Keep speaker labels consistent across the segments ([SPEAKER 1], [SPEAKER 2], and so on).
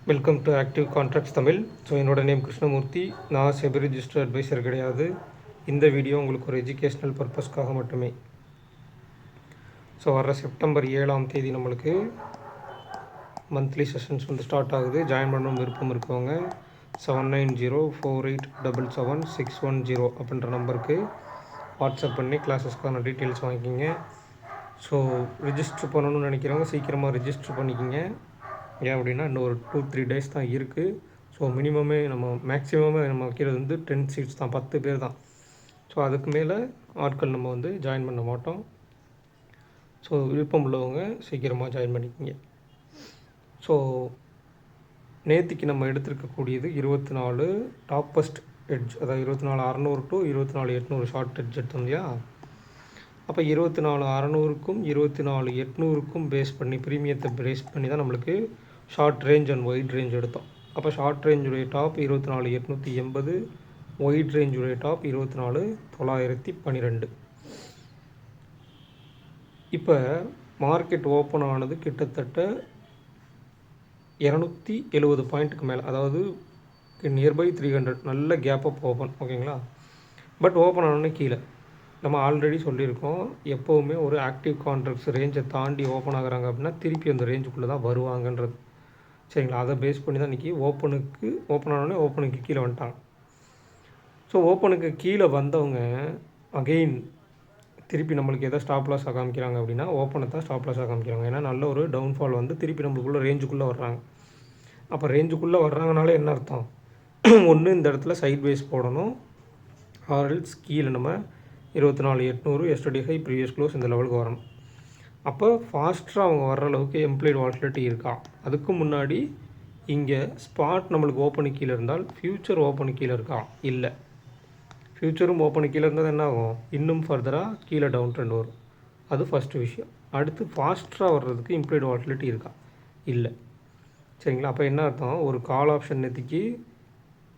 [SPEAKER 1] Welcome to active contracts Tamil. So என்னோட name Krishnamurthy. நான் SEBI register advisor கிடையாது. இந்த வீடியோ உங்களுக்கு ஒரு எஜுகேஷ்னல் பர்பஸ்க்காக மட்டுமே. ஸோ வர செப்டம்பர் 7ஆம் தேதி நம்மளுக்கு மந்த்லி செஷன்ஸ் வந்து ஸ்டார்ட் ஆகுது. ஜாயின் பண்ணணும் விருப்பம் இருக்கவங்க 7904877610 அப்படின்ற நம்பருக்கு வாட்ஸ்அப் பண்ணி கிளாஸஸ்க்கான டீட்டெயில்ஸ் வாங்கிக்கிங்க. ஸோ ரிஜிஸ்டர் பண்ணணும்னு நினைக்கிறவங்க சீக்கிரமாக ரிஜிஸ்டர் பண்ணிக்கிங்க. ஏன் அப்படின்னா இன்னும் ஒரு 2-3 டேஸ் தான் இருக்குது. ஸோ மேக்ஸிமமே நம்ம வைக்கிறது வந்து 10 சீட்ஸ் தான், 10 பேர் தான். ஸோ அதுக்கு மேலே ஆட்கள் நம்ம வந்து ஜாயின் பண்ண மாட்டோம். ஸோ விருப்பம் உள்ளவங்க சீக்கிரமாக ஜாயின் பண்ணிக்கிங்க. ஸோ நேற்றுக்கு நம்ம எடுத்துருக்கக்கூடியது 24 டாப்பஸ்ட் எட்ஜ், அதாவது 24,600 to 24,800 ஷார்ட் எட்ஜ் எடுத்தோம் இல்லையா. அப்போ 24,600க்கும் 24,800க்கும் பேஸ் பண்ணி ப்ரீமியத்தை பேஸ் பண்ணி தான் நம்மளுக்கு short range and white range எடுத்தோம். அப்போ ஷார்ட் ரேஞ்சுடைய டாப் 24,880, ஒயிட் ரேஞ்சுடைய டாப் 24,912. இப்போ மார்க்கெட் ஓப்பன் ஆனது கிட்டத்தட்ட 270 பாயிண்ட்டுக்கு மேலே, அதாவது நியர்பை 300, நல்ல கேப் அப் ஓப்பன். ஓகேங்களா. பட் ஓப்பன் ஆனோடனே கீழே நம்ம ஆல்ரெடி சொல்லியிருக்கோம், எப்போவுமே ஒரு ஆக்டிவ் கான்ட்ராக்ட்ஸ் ரேஞ்சை தாண்டி ஓப்பன் ஆகுறாங்க அப்படின்னா திருப்பி அந்த ரேஞ்சுக்குள்ளே தான் வருவாங்கன்றது. சரிங்களா. அதை பேஸ் பண்ணி தான் இன்றைக்கி ஓப்பன் ஆனோடனே ஓப்பனுக்கு கீழே வந்துட்டாங்க. ஸோ ஓப்பனுக்கு கீழே வந்தவங்க அகெயின் திருப்பி நம்மளுக்கு எதாவது ஸ்டாப் லாஸாக காமிக்கிறாங்க அப்படின்னா ஓப்பனை தான் ஸ்டாப் லாஸாக காமிக்கிறாங்க. ஏன்னா நல்ல ஒரு டவுன்ஃபால் வந்து திருப்பி நம்மளுக்குள்ளே ரேஞ்சுக்குள்ளே வர்றாங்க. அப்போ ரேஞ்சுக்குள்ளே வர்றாங்கனாலே என்ன அர்த்தம், ஒன்று இந்த இடத்துல சைட் வேஸ் போடணும், ஆர்எல்ஸ் கீழே நம்ம 24,800 எஸ்டர்டே ஹை ப்ரீவியஸ் க்ளோஸ் இந்த லெவலுக்கு வரணும். அப்போ ஃபாஸ்ட்டாக அவங்க வர்ற அளவுக்கு எம்ப்ளாய்டு வாலட்டிலிட்டி இருக்கா. அதுக்கு முன்னாடி இங்கே ஸ்பாட் நம்மளுக்கு ஓப்பனுக்கு கீழே இருந்தால் ஃப்யூச்சர் ஓப்பனுக்கு கீழே இருக்கா, இல்லை. ஃப்யூச்சரும் ஓப்பனுக்கு கீழே இருந்தால் என்ன ஆகும், இன்னும் ஃபர்தராக கீழே டவுன் ட்ரெண்ட் வரும். அது ஃபஸ்ட்டு விஷயம். அடுத்து ஃபாஸ்ட்டாக வர்றதுக்கு எம்ப்ளாய்டு வாலட்டிலிட்டி இருக்கா, இல்லை. சரிங்களா. அப்போ என்ன அர்த்தம், ஒரு கால் ஆப்ஷன் நேற்றுக்கு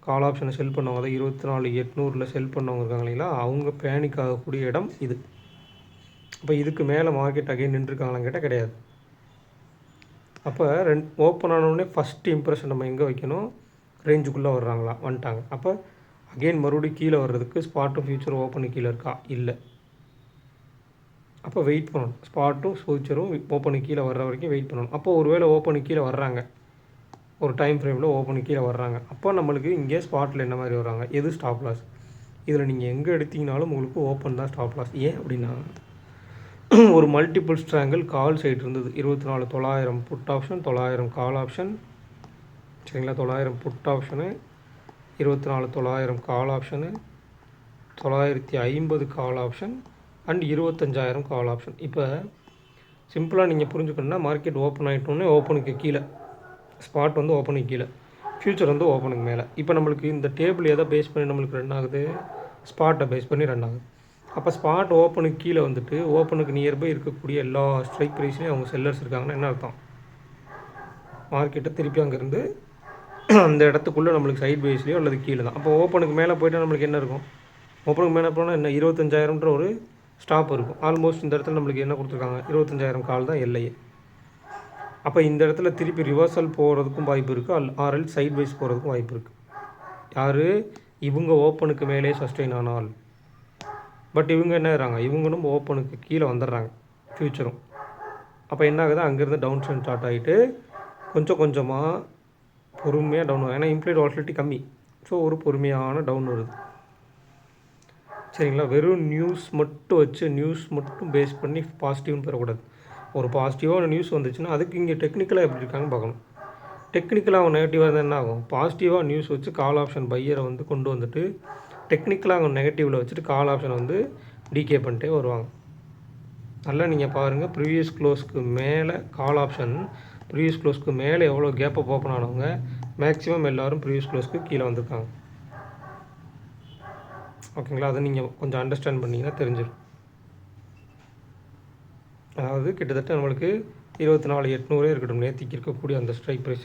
[SPEAKER 1] கால் ஆப்ஷனை செல் பண்ணவங்க, அதாவது 24,800 செல் பண்ணவங்க இருக்காங்க இல்லைங்களா, அவங்க பேனிக் ஆகக்கூடிய இடம் இது. அப்போ இதுக்கு மேலே மார்க்கெட் அகைன் நின்றுருக்காங்களான்னு கேட்டால் கிடையாது. அப்போ ஓப்பன் ஆனோடனே ஃபஸ்ட்டு இம்ப்ரெஷன் நம்ம எங்கே வைக்கணும், ரேஞ்சுக்குள்ளே வர்றாங்களா, வந்துட்டாங்க. அப்போ அகெயின் மறுபடியும் கீழே வர்றதுக்கு ஸ்பாட்டும் ஃபியூச்சரும் ஓப்பனுக்கு கீழே இருக்கா, இல்லை. அப்போ வெயிட் பண்ணணும். ஸ்பாட்டும் ஃபியூச்சரும் ஓப்பனுக்கு கீழே வர்ற வரைக்கும் வெயிட் பண்ணணும். அப்போ ஒருவேளை ஓப்பனுக்கு கீழே வர்றாங்க, ஒரு டைம் ஃப்ரேமில் ஓப்பனுக்கு கீழே வர்றாங்க, அப்போ நம்மளுக்கு இங்கே ஸ்பாட்டில் என்ன மாதிரி வர்றாங்க, எது ஸ்டாப் லாஸ். இதில் நீங்கள் எங்கே எடுத்திங்கனாலும் உங்களுக்கு ஓப்பன் தான் ஸ்டாப் லாஸ். ஏன் அப்படின்னா ஒரு மல்டிபிள் ஸ்ட்ராங்கிள் கால் சைடு இருந்தது. 24,900 புட் ஆப்ஷன், 900 கால் ஆப்ஷன். சரிங்களா. 900 put option, 24,900 call option, 950 call option and 25,000 call option. இப்போ சிம்பிளாக நீங்கள் புரிஞ்சுக்கணுன்னா, மார்க்கெட் ஓப்பன் ஆகிட்டோன்னே ஓப்பனுக்கு கீழே ஸ்பாட் வந்து ஓப்பனுக்கு கீழே, ஃப்யூச்சர் வந்து ஓப்பனுக்கு மேலே. இப்போ நம்மளுக்கு இந்த டேபிள் எதை பேஸ் பண்ணி நம்மளுக்கு ரன் ஆகுது, ஸ்பாட்டை பேஸ் பண்ணி ரன் ஆகுது. அப்போ ஸ்பாட் ஓப்பனுக்கு கீழே வந்துட்டு ஓப்பனுக்கு நியர்பை இருக்கக்கூடிய எல்லா ஸ்ட்ரைக் ப்ரைஸ்லேயும் அவங்க செல்லர்ஸ் இருக்காங்கன்னா என்ன அர்த்தம், மார்க்கெட்டை திருப்பி அங்கேருந்து அந்த இடத்துக்குள்ளே நம்மளுக்கு சைட் பேஸ்லேயோ அல்லது கீழே தான். அப்போ ஓப்பனுக்கு மேலே போய்ட்டால் நம்மளுக்கு என்ன இருக்கும், ஓப்பனுக்கு மேலே போனால் என்ன 25,000ன்ற ஒரு ஸ்டாப் இருக்கும். ஆல்மோஸ்ட் இந்த இடத்துல நம்மளுக்கு என்ன கொடுத்துருக்காங்க, 25,000 கால் தான் எல்லையே. அப்போ இந்த இடத்துல திருப்பி ரிவர்சல் போகிறதுக்கும் வாய்ப்பு இருக்குது, ஆர்எல் சைட் வைஸ் போகிறதுக்கும் வாய்ப்பு இருக்குது. யார், இவங்க ஓப்பனுக்கு மேலே சஸ்டெயின் ஆனால். பட் இவங்க என்ன ஆகிறாங்க, இவங்களும் ஓப்பனுக்கு கீழே வந்துடுறாங்க ஃப்யூச்சரும். அப்போ என்ன ஆகுது, அங்கேருந்து டவுன் ட்ரெண்ட் ஸ்டார்ட் ஆகிட்டு கொஞ்சம் கொஞ்சமாக பொறுமையாக டவுன் ஆகும். ஏன்னா இம்ப்ளாய்டு வாலட்டிலிட்டி கம்மி. ஸோ ஒரு பொறுமையான டவுன் வருது. சரிங்களா. வெறும் நியூஸ் மட்டும் பேஸ் பண்ணி பாசிட்டிவ்னு பெறக்கூடாது. ஒரு பாசிட்டிவான நியூஸ் வந்துச்சுன்னா அதுக்கு இங்கே டெக்னிக்கலாக எப்படி இருக்காங்கன்னு பார்க்கணும். டெக்னிக்கலாக அவங்க நெகட்டிவாக இருந்தால் என்ன ஆகும், பாசிட்டிவாக நியூஸ் வச்சு கால் ஆப்ஷன் பையரை வந்து கொண்டு வந்துட்டு டெக்னிக்கலாக அவங்க நெகட்டிவில் வச்சுட்டு கால் ஆப்ஷனை வந்து டிகே பண்ணிட்டே வருவாங்க. நல்லா நீங்கள் பாருங்கள், ப்ரீவியஸ் க்ளோஸ்க்கு மேலே கால் ஆப்ஷன், ப்ரீவியஸ் க்ளோஸ்க்கு மேலே எவ்வளோ கேப்பை ஓப்பன் ஆனவங்க மேக்ஸிமம் எல்லோரும் ப்ரீவியஸ் க்ளோஸ்க்கு கீழே வந்திருக்காங்க. ஓகேங்களா. அதை நீங்கள் கொஞ்சம் அண்டர்ஸ்டாண்ட் பண்ணிங்கன்னா தெரிஞ்சிடும். அதாவது கிட்டத்தட்ட நம்மளுக்கு 24,800 இருக்கட்டும் நேற்றுக்கு இருக்கக்கூடிய அந்த ஸ்ட்ரைக் ப்ரைஸ்.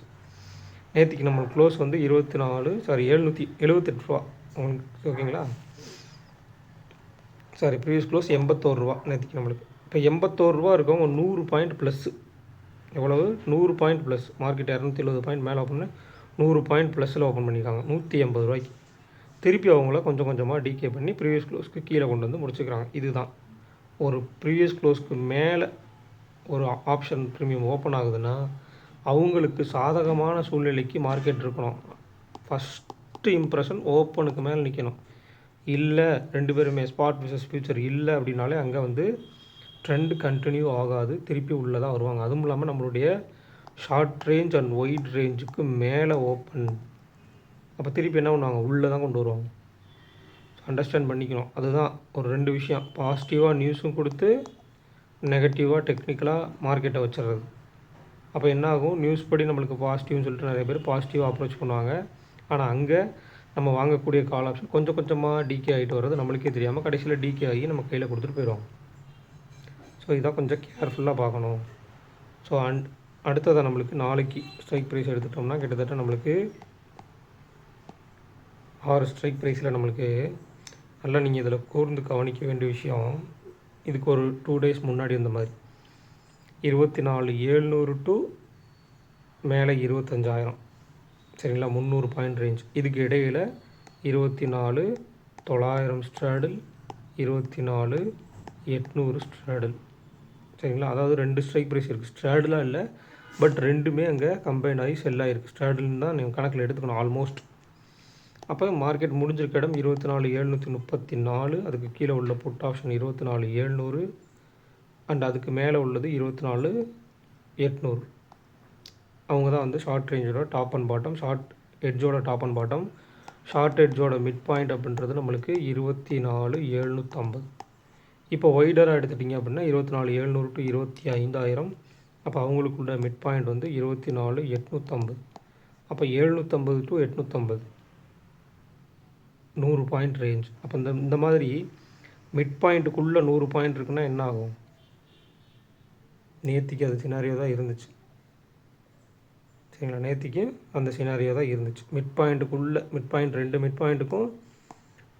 [SPEAKER 1] நேற்றுக்கு நம்மளுக்கு க்ளோஸ் வந்து 778 ரூபா உங்களுக்கு. ஓகேங்களா. ப்ரீவியஸ் க்ளோஸ் 81 ரூபா நேற்றுக்கு நம்மளுக்கு. இப்போ 81 ரூபா இருக்கவங்க 100 பாயிண்ட் ப்ளஸ்ஸு. எவ்வளவு 100 பாயிண்ட் ப்ளஸ். மார்க்கெட் 270 பாயிண்ட் மேலே ஓப்பன் பண்ணி 100 பாயிண்ட் ப்ளஸில் ஓப்பன் பண்ணியிருக்காங்க 180 ரூபாய்க்கு. திருப்பி அவங்கள கொஞ்சம் கொஞ்சமாக டிகே பண்ணி ப்ரீவியஸ் க்ளோஸ்க்கு கீழே கொண்டு வந்து முடிச்சுக்கிறாங்க. இதுதான் ஒரு ப்ரீவியஸ் க்ளோஸ்க்கு மேலே ஒரு ஆப்ஷன் ப்ரீமியம் ஓப்பன் ஆகுதுன்னா அவங்களுக்கு சாதகமான சூழ்நிலைக்கு மார்க்கெட் இருக்கணும். ஃபஸ்ட்டு இம்ப்ரெஷன் ஓப்பனுக்கு மேலே நிற்கணும். இல்லை 2 பேருமே ஸ்பாட் விசஸ் ஃபியூச்சர் இல்லை அப்படின்னாலே அங்கே வந்து ட்ரெண்ட் கண்டினியூ ஆகாது, திருப்பி உள்ளே தான் வருவாங்க. அதுவும் இல்லாமல் நம்மளுடைய ஷார்ட் ரேஞ்ச் அண்ட் ஒயிட் ரேஞ்சுக்கு மேலே ஓப்பன், அப்போ திருப்பி என்ன பண்ணுவாங்க, உள்ளே தான் கொண்டு வருவாங்க. அண்டர்ஸ்டாண்ட் பண்ணிக்கணும். அதுதான் ஒரு 2 விஷயம், பாசிட்டிவாக நியூஸும் கொடுத்து நெகட்டிவாக டெக்னிக்கலாக மார்க்கெட்டை வச்சிடுறது. அப்போ என்ன ஆகும், நியூஸ் படி நம்மளுக்கு பாசிட்டிவ்னு சொல்லிட்டு நிறைய பேர் பாசிட்டிவாக அப்ரோச் பண்ணுவாங்க. ஆனால் அங்கே நம்ம வாங்கக்கூடிய கால் ஆப்ஷன் கொஞ்சம் கொஞ்சமாக டிகே ஆகிட்டு வர்றது நம்மளுக்கே தெரியாமல் கடைசியில் டிகே ஆகி நம்ம கையில் கொடுத்துட்டு போயிடுவோம். ஸோ இதான் கொஞ்சம் கேர்ஃபுல்லாக பார்க்கணும். ஸோ அடுத்ததாக நம்மளுக்கு நாளைக்கு ஸ்ட்ரைக் ப்ரைஸ் எடுத்துட்டோம்னா கிட்டத்தட்ட நம்மளுக்கு 6 ஸ்ட்ரைக் ப்ரைஸில் நம்மளுக்கு நல்லா நீங்கள் இதில் கூர்ந்து கவனிக்க வேண்டிய விஷயம், இதுக்கு ஒரு 2 டேஸ் முன்னாடி இந்த மாதிரி 24,700 டு மேலே 25,000, சரிங்களா, 300 பாயிண்ட் ரேஞ்ச். இதுக்கு இடையில் 24,900 ஸ்ட்ராடில், 24,800 ஸ்ட்ராடில், சரிங்களா. அதாவது 2 ஸ்ட்ரைக் ப்ரைஸ் இருக்குது, ஸ்ட்ராடிலாக இல்லை, பட் ரெண்டுமே அங்கே கம்பைன் ஆகி செல் ஆகிருக்கு. ஸ்ட்ராடில்னு தான் நீங்கள் கணக்கில் எடுத்துக்கணும் ஆல்மோஸ்ட். அப்போ மார்க்கெட் முடிஞ்சிருக்க இடம் 24,734, அதுக்கு கீழே உள்ள புட் ஆப்ஷன் 24,700 அண்ட் அதுக்கு மேலே உள்ளது 24,800. அவங்க தான் வந்து ஷார்ட் ரேஞ்சோட டாப் அண்ட் பாட்டம், ஷார்ட் எட்ஜோட டாப் அண்ட் பாட்டம். ஷார்ட் எட்ஜோட மிட் பாயிண்ட் அப்படின்றது நம்மளுக்கு 24,750. இப்போ ஒய்டராக எடுத்துட்டிங்க அப்படின்னா 24,700 டு 25,000. அப்போ அவங்களுக்குள்ள மிட் பாயிண்ட் வந்து 24,850. அப்போ 750 டு 850 100 பாயிண்ட் ரேஞ்ச். அப்போ இந்த மாதிரி மிட் பாயிண்ட்டுக்குள்ளே 100 பாயிண்ட் இருக்குன்னா என்ன ஆகும், நேத்திக்கு அது சினாரியோ தான் இருந்துச்சு, சரிங்களா. நேத்திக்கு அந்த சினாரியோ தான் இருந்துச்சு. மிட் பாயிண்ட்டுக்குள்ளே, மிட் பாயிண்ட் 2 மிட் பாயிண்ட்டுக்கும்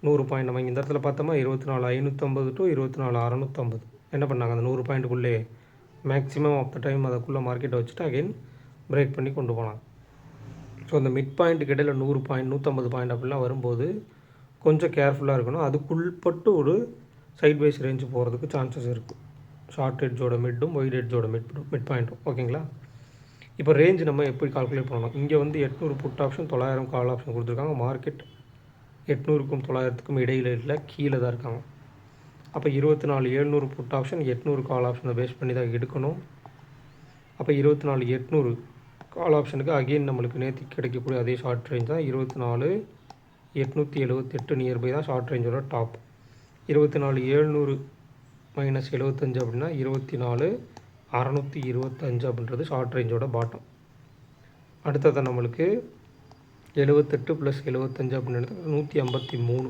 [SPEAKER 1] 100 பாயிண்ட். நம்ம இந்த இடத்துல பார்த்தோமா 24,550 டு 24,650. என்ன பண்ணாங்க, அந்த 100 பாயிண்ட்டுக்குள்ளே மேக்ஸிமம் ஆஃப் த டைம் அதுக்குள்ளே மார்க்கெட்டை வச்சுட்டு அகைன் பிரேக் பண்ணி கொண்டு போனாங்க. ஸோ அந்த மிட் பாயிண்ட்டுக்கு இடையில் 100 பாயிண்ட் 150 பாயிண்ட் அப்படிலாம் வரும்போது கொஞ்சம் கேர்ஃபுல்லாக இருக்கணும். அதுக்குள்பட்டு ஒரு சைட் வைஸ் ரேஞ்சு போகிறதுக்கு சான்சஸ் இருக்குது. ஷார்ட் எட்ஜோட மிட்டும் ஒயிட் எட்ஜோட மிட் பாயிண்ட்டும், ஓகேங்களா. இப்போ ரேஞ்சு நம்ம எப்படி கால்குலேட் பண்ணணும், இங்கே வந்து 800 புட் ஆப்ஷன் 900 கால் ஆப்ஷன் கொடுத்துருக்காங்க. மார்க்கெட் 800க்கும் 900க்கும் இடையில் இல்லை, கீழே தான் இருக்காங்க. அப்போ 24,700 புட் ஆப்ஷன் 800 கால் ஆப்ஷனை பேஸ் பண்ணி தான் எடுக்கணும். அப்போ 24,800 கால் ஆப்ஷனுக்கு அகெயின் நம்மளுக்கு நேற்று கிடைக்கக்கூடிய அதே ஷார்ட் ரேஞ்ச் தான் 24,878 நியர்பை தான் ஷார்ட் ரேஞ்சோட டாப். 24,700 மைனஸ் 75 அப்படின்னா 24,625 அப்படின்றது ஷார்ட் ரேஞ்சோட பாட்டம். அடுத்தது நம்மளுக்கு 78 ப்ளஸ் 75 அப்படின்னு 153.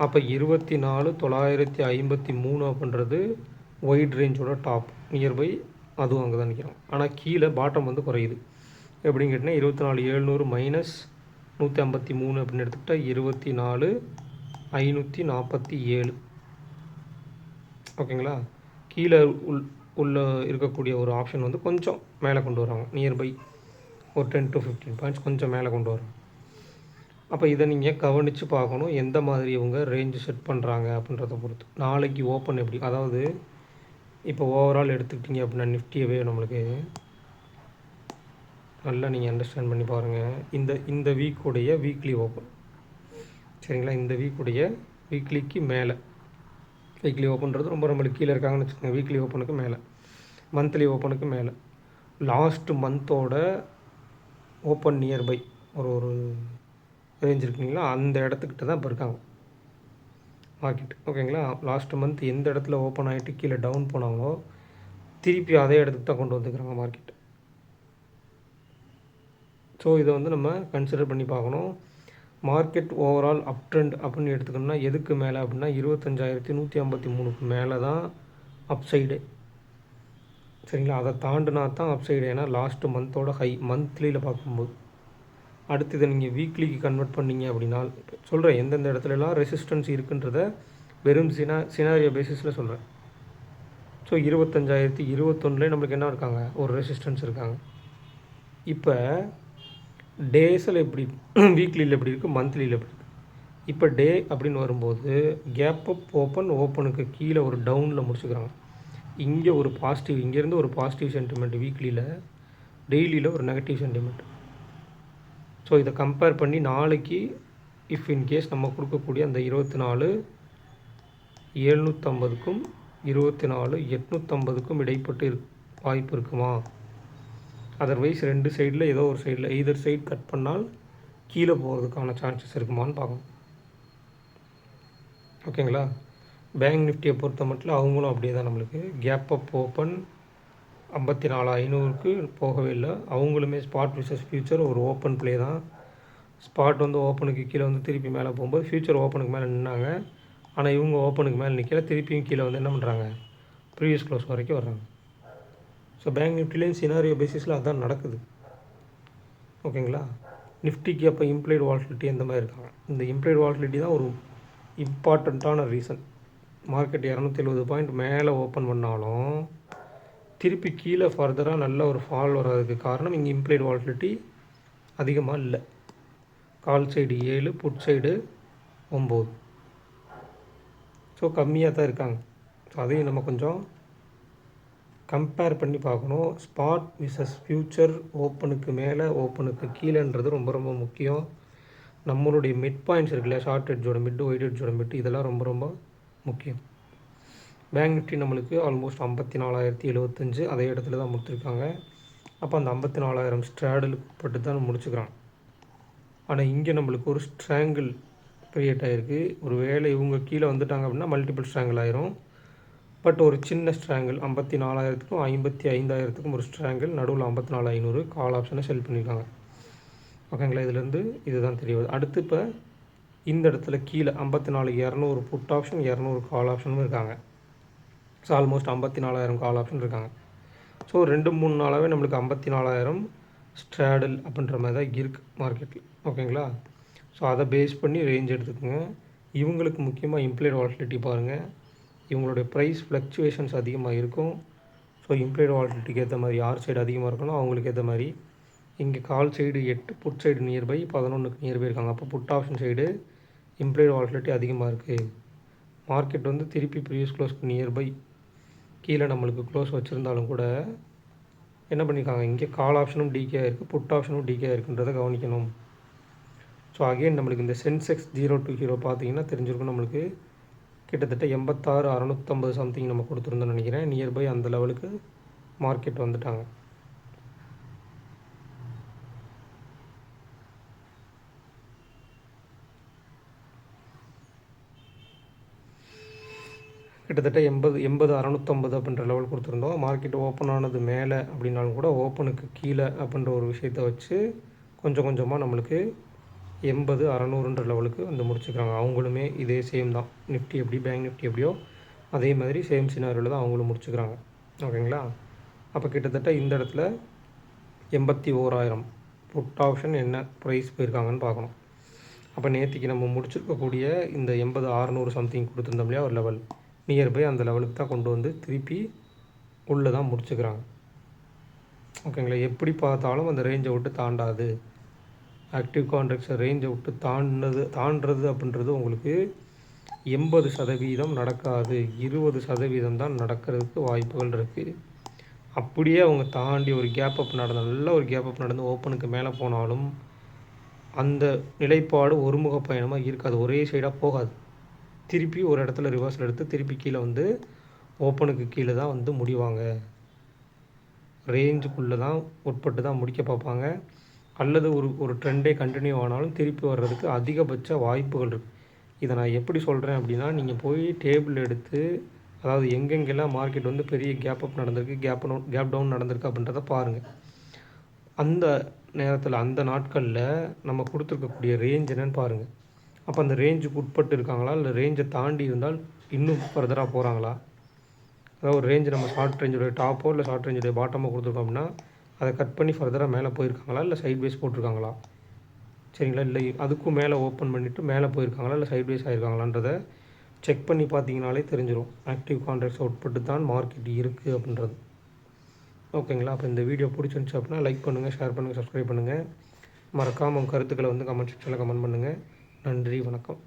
[SPEAKER 1] அப்போ 24,953 அப்படின்றது ஒயிட் ரேஞ்சோட டாப் நியர்பை, அதுவும் அங்கே தான் நிற்கிறோம். ஆனால் கீழே பாட்டம் வந்து குறையுது. எப்படின்னு கேட்டிங்கன்னா 24,700 மைனஸ் 153 அப்படின்னு எடுத்துக்கிட்டால் 24,547, ஓகேங்களா. கீழே உள்ள இருக்கக்கூடிய ஒரு ஆப்ஷன் வந்து கொஞ்சம் மேலே கொண்டு வராங்க, நியர்பை ஒரு 10 to 15 பாயிண்ட்ஸ் கொஞ்சம் மேலே கொண்டு வரோம். அப்போ இதை நீங்கள் கவனித்து பார்க்கணும், எந்த மாதிரி இவங்க ரேஞ்சு செட் பண்ணுறாங்க அப்படின்றத பொறுத்து. நாளைக்கு ஓப்பன் எப்படி, அதாவது இப்போ ஓவரால் எடுத்துக்கிட்டிங்க அப்படின்னா நிஃப்டியவே நம்மளுக்கு நல்லா நீங்கள் அண்டர்ஸ்டாண்ட் பண்ணி பாருங்கள். இந்த வீக்குடைய வீக்லி ஓப்பன், சரிங்களா. இந்த வீக்குடைய வீக்லிக்கு மேலே, வீக்லி ஓப்பன்றது ரொம்ப நம்மளுக்கு கீழே இருக்காங்கன்னு வச்சுக்கோங்க. வீக்லி ஓப்பனுக்கு மேலே, மந்த்லி ஓப்பனுக்கு மேலே, லாஸ்ட்டு மந்தோட ஓப்பன் நியர்பை ஒரு ரேஞ்ச் இருக்குங்களா, அந்த இடத்துக்கிட்ட தான் இப்போ இருக்காங்க மார்க்கெட், ஓகேங்களா. லாஸ்ட் மந்த் எந்த இடத்துல ஓப்பன் ஆகிட்டு கீழே டவுன் போனாங்களோ திருப்பி அதே இடத்துக்கு தான் கொண்டு வந்துக்கிறாங்க மார்க்கெட். ஸோ இதை வந்து நம்ம கன்சிடர் பண்ணி பார்க்கணும். மார்க்கெட் ஓவரால் அப் ட்ரெண்ட் அப்படின்னு எடுத்துக்கணும்னா எதுக்கு மேலே அப்படின்னா 25,153க்கு மேலே தான் அப் சைடு, சரிங்களா. அதை தாண்டினா தான் அப் சைடு. ஏன்னா லாஸ்ட்டு மந்தோட ஹை மந்த்லியில் பார்க்கும்போது. அடுத்து இதை நீங்கள் வீக்லிக்கு கன்வெர்ட் பண்ணிங்க அப்படின்னா சொல்கிறேன் எந்தெந்த இடத்துலலாம் ரெசிஸ்டன்ஸ் இருக்குன்றத வெறும் சினாரியோ பேசிஸில் சொல்கிறேன். ஸோ ஸோ 25,021 நம்மளுக்கு என்ன இருக்காங்க, ஒரு ரெசிஸ்டன்ஸ் இருக்காங்க. இப்போ டேஸில் எப்படி வீக்லியில் எப்படி இருக்குது, மந்த்லியில் எப்படி இருக்குது. இப்போ டே அப்படின்னு வரும்போது கேப் அப் ஓப்பனுக்கு கீழே ஒரு டவுனில் முடிச்சுக்கிறாங்க. இங்கே ஒரு பாசிட்டிவ், இங்கேருந்து ஒரு பாசிட்டிவ் சென்டிமெண்ட் வீக்லியில், டெய்லியில் ஒரு நெகட்டிவ் சென்டிமெண்ட். ஸோ இதை கம்பேர் பண்ணி நாளைக்கு இஃப் இன்கேஸ் நம்ம கொடுக்கக்கூடிய அந்த 24,750க்கும் 24,850க்கும் இடைப்பட்டு வாய்ப்பு இருக்குமா? அதர்வைஸ் ரெண்டு சைடில் ஏதோ ஒரு சைடில் எய்தர் சைடு கட் பண்ணால் கீழே போகிறதுக்கான சான்சஸ் இருக்குமான்னு பார்க்கணும். ஓகேங்களா? பேங்க் நிஃப்டியை பொறுத்த மட்டும் அவங்களும் அப்படியே தான், நம்மளுக்கு கேப் அப் ஓப்பன் 54,500க்கு போகவே இல்லை. அவங்களுமே ஸ்பாட் விசஸ் ஃபியூச்சர் ஒரு ஓப்பன் ப்ளே தான். ஸ்பாட் வந்து ஓப்பனுக்கு கீழே வந்து திருப்பி மேலே போகும்போது ஃபியூச்சர் ஓப்பனுக்கு மேலே நின்னாங்க. ஆனால் இவங்க ஓப்பனுக்கு மேலே நிற்கல, திருப்பியும் கீழே வந்து என்ன பண்ணுறாங்க, ப்ரீவியஸ் க்ளோஸ் வரைக்கும் வர்றாங்க. ஸோ பேங்க் நிஃப்டிலேயும் சினாரியோ பேசிஸில் அதுதான் நடக்குது. ஓகேங்களா? நிஃப்டிக்கு அப்போ இம்ப்ளைடு வால்டிலிட்டி எந்த மாதிரி இருக்காங்க, இந்த இம்ப்ளைடு வால்டிலிட்டி தான் ஒரு இம்பார்ட்டண்ட்டான ரீசன். மார்க்கெட் 270 பாயிண்ட் மேலே ஓப்பன் பண்ணாலும் திருப்பி கீழே ஃபர்தராக நல்ல ஒரு ஃபால் வர்றதுக்கு காரணம் இங்கே இம்ப்ளைடு வால்டிலிட்டி அதிகமாக இல்லை. Call side 7, put side 9. So கம்மியாக தான் இருக்காங்க. ஸோ அதையும் நம்ம கொஞ்சம் கம்பேர் பண்ணி பார்க்கணும். ஸ்பாட் விசஸ் ஃபியூச்சர், ஓப்பனுக்கு மேலே ஓப்பனுக்கு கீழேன்றது ரொம்ப ரொம்ப முக்கியம். நம்மளுடைய மிட் பாயிண்ட்ஸ் இருக்குல்ல, ஷார்ட் எட்ஜோட மிட்டு, ஒயிட் எட்ஜோட மிட்டு, இதெல்லாம் ரொம்ப ரொம்ப முக்கியம். பேங்க் நிஃப்டி நம்மளுக்கு ஆல்மோஸ்ட் 54,075 அதே இடத்துல தான் முடிச்சிருக்காங்க. அப்போ அந்த 54,000 ஸ்ட்ராடலுக்கு பட்டு தான் முடிச்சுக்கிறான். ஆனால் இங்கே நம்மளுக்கு ஒரு ஸ்ட்ராங்கிள் க்ரியேட் ஆகிருக்கு. ஒரு வேளை இவங்க கீழே வந்துட்டாங்க அப்படின்னா மல்டிபிள் ஸ்ட்ராங்கிள் ஆயிரும். பட் ஒரு சின்ன ஸ்ட்ராங்கிள் 54,000க்கும் 55,000க்கும் ஒரு ஸ்ட்ராங்கிள், நடுவில் 54,500 கால் ஆப்ஷனை செல் பண்ணியிருக்காங்க. ஓகேங்களா? இதுலேருந்து இதுதான் தெரியாது. அடுத்து இப்போ இந்த இடத்துல கீழே 54,200 புட் ஆப்ஷன், 200 கால் ஆப்ஷனும் இருக்காங்க. ஸோ ஆல்மோஸ்ட் 54,000 கால் ஆப்ஷன் இருக்காங்க. ஸோ 2-3 நாளாகவே நம்மளுக்கு 54,000 ஸ்ட்ராடல் அப்படின்ற மாதிரி தான் இருக்குது மார்க்கெட்டில். ஓகேங்களா? ஸோ அதை பேஸ் பண்ணி ரேஞ்ச் எடுத்துக்கோங்க. இவங்களுக்கு முக்கியமாக இம்ப்ளைடு வால்டிலிட்டி பாருங்கள். இவங்களுடைய ப்ரைஸ் ஃப்ளக்சுவேஷன்ஸ் அதிகமாக இருக்கும். ஸோ இம்ப்ளைடு வால்டிலிட்டிக்கு ஏற்ற மாதிரி யார் சைடு அதிகமாக இருக்கணும் அவங்களுக்கு ஏற்ற மாதிரி இங்கே call side 8, put side nearby 11க்கு நியர்பை இருக்காங்க. அப்போ put option side implied volatility அதிகமாக இருக்குது. மார்க்கெட் வந்து திருப்பி ப்ரீவியஸ் க்ளோஸ்க்கு நியர்பை கீழே நம்மளுக்கு க்ளோஸ் வச்சுருந்தாலும் கூட என்ன பண்ணியிருக்காங்க, இங்கே கால் ஆப்ஷனும் டிகே இருக்குது, புட் ஆப்ஷனும் டிகே இருக்குன்றதை கவனிக்கணும். ஸோ அகெயின் நம்மளுக்கு இந்த சென்செக்ஸ் 0 to ஹீரோ பார்த்தீங்கன்னா தெரிஞ்சிருக்கும். நம்மளுக்கு கிட்டத்தட்ட 86,650 சம்திங் நம்ம கொடுத்துருந்தோம்னு நினைக்கிறேன். நியர்பை அந்த லெவலுக்கு மார்க்கெட் வந்துட்டாங்க. கிட்டத்தட்ட 80,650 அப்படின்ற லெவல் கொடுத்துருந்தோம். மார்க்கெட் ஓப்பன் ஆனது மேலே அப்படின்னாலும் கூட ஓப்பனுக்கு கீழே அப்படின்ற ஒரு விஷயத்தை வச்சு கொஞ்சம் கொஞ்சமாக நம்மளுக்கு 80,600ன்ற லெவலுக்கு வந்து முடிச்சுக்கிறாங்க. அவங்களுமே இதே சேம் தான். நிஃப்டி எப்படி, பேங்க் நிஃப்டி எப்படியோ அதே மாதிரி சேம் சினாரியோவில் தான் அவங்களும் முடிச்சுக்கிறாங்க. ஓகேங்களா? அப்போ கிட்டத்தட்ட இந்த இடத்துல 81,000 புட் ஆப்ஷன் என்ன ப்ரைஸ் போயிருக்காங்கன்னு பார்க்கணும். அப்போ நேற்றுக்கு நம்ம முடிச்சிருக்கக்கூடிய இந்த 80,600 சம்திங் கொடுத்துருந்தோம் இல்லையா ஒரு லெவல், நியர்பை அந்த லெவலுக்கு தான் கொண்டு வந்து திருப்பி உள்ளே தான் முடிச்சுக்கிறாங்க. ஓகேங்களா? எப்படி பார்த்தாலும் அந்த ரேஞ்சை விட்டு தாண்டாது. ஆக்டிவ் கான்ட்ராக்ட்ஸை ரேஞ்சை விட்டு தாண்டுறது அப்படின்றது உங்களுக்கு 80% நடக்காது. 20% தான் நடக்கிறதுக்கு வாய்ப்புகள் இருக்குது. அப்படியே அவங்க தாண்டி ஒரு கேப் அப் நடந்த நல்ல ஒரு கேப் அப் நடந்து ஓப்பனுக்கு மேலே போனாலும் அந்த நிலைப்பாடு ஒருமுக பயணமாக இருக்காது, ஒரே சைடாக போகாது. திருப்பி ஒரு இடத்துல ரிவர்ஸில் எடுத்து திருப்பி கீழே வந்து ஓப்பனுக்கு கீழே தான் வந்து முடிவாங்க. ரேஞ்சுக்குள்ளே தான் உட்பட்டு தான் முடிக்க பார்ப்பாங்க. அல்லது ஒரு ட்ரெண்டே கண்டினியூ ஆனாலும் திருப்பி வர்றதுக்கு அதிகபட்ச வாய்ப்புகள் இருக்குது. இதை நான் எப்படி சொல்கிறேன் அப்படின்னா, நீங்கள் போய் டேபிள் எடுத்து அதாவது எங்கெங்கெல்லாம் மார்க்கெட் வந்து பெரிய கேப் அப் நடந்திருக்கு, கேப் டவுன் நடந்திருக்கு அப்படின்றத பாருங்கள். அந்த நேரத்தில் அந்த நாட்களில் நம்ம கொடுத்துருக்கக்கூடிய ரேஞ்ச் என்னென்னு பாருங்கள். அப்போ அந்த ரேஞ்சுக்கு உட்பட்டு இருக்காங்களா, இல்லை ரேஞ்சை தாண்டி இருந்தால் இன்னும் ஃபர்தராக போகிறாங்களா? அதாவது ஒரு ரேஞ்சு நம்ம ஷார்ட் ரேஞ்சுடைய டாப்போ இல்லை ஷார்ட் ரேஞ்சுடைய பாட்டமோ கொடுத்துருக்கோம் அப்படின்னா அதை கட் பண்ணி ஃபர்தராக மேலே போயிருக்காங்களா, இல்லை சைட்வேஸ் போட்டிருக்காங்களா? சரிங்களா? இல்லை அதுக்கும் மேலே ஓப்பன் பண்ணிவிட்டு மேலே போயிருக்காங்களா, இல்லை சைட்வேஸ் ஆகிருக்காங்களான்றதை செக் பண்ணி பார்த்தீங்கனாலே தெரிஞ்சிடும் ஆக்டிவ் கான்ட்ராக்ட்ஸ் அவுட்புட்டு தான் மார்க்கெட் இருக்குது அப்படின்றது. ஓகேங்களா? அப்போ இந்த வீடியோ பிடிச்சிருந்துச்சு அப்படின்னா லைக் பண்ணுங்கள், ஷேர் பண்ணுங்கள், சப்ஸ்கிரைப் பண்ணுங்கள். மறக்காமல் உங்கள் கருத்துக்களை வந்து கமெண்ட் செக்ஷனில் கமெண்ட் பண்ணுங்கள். நன்றி, வணக்கம்.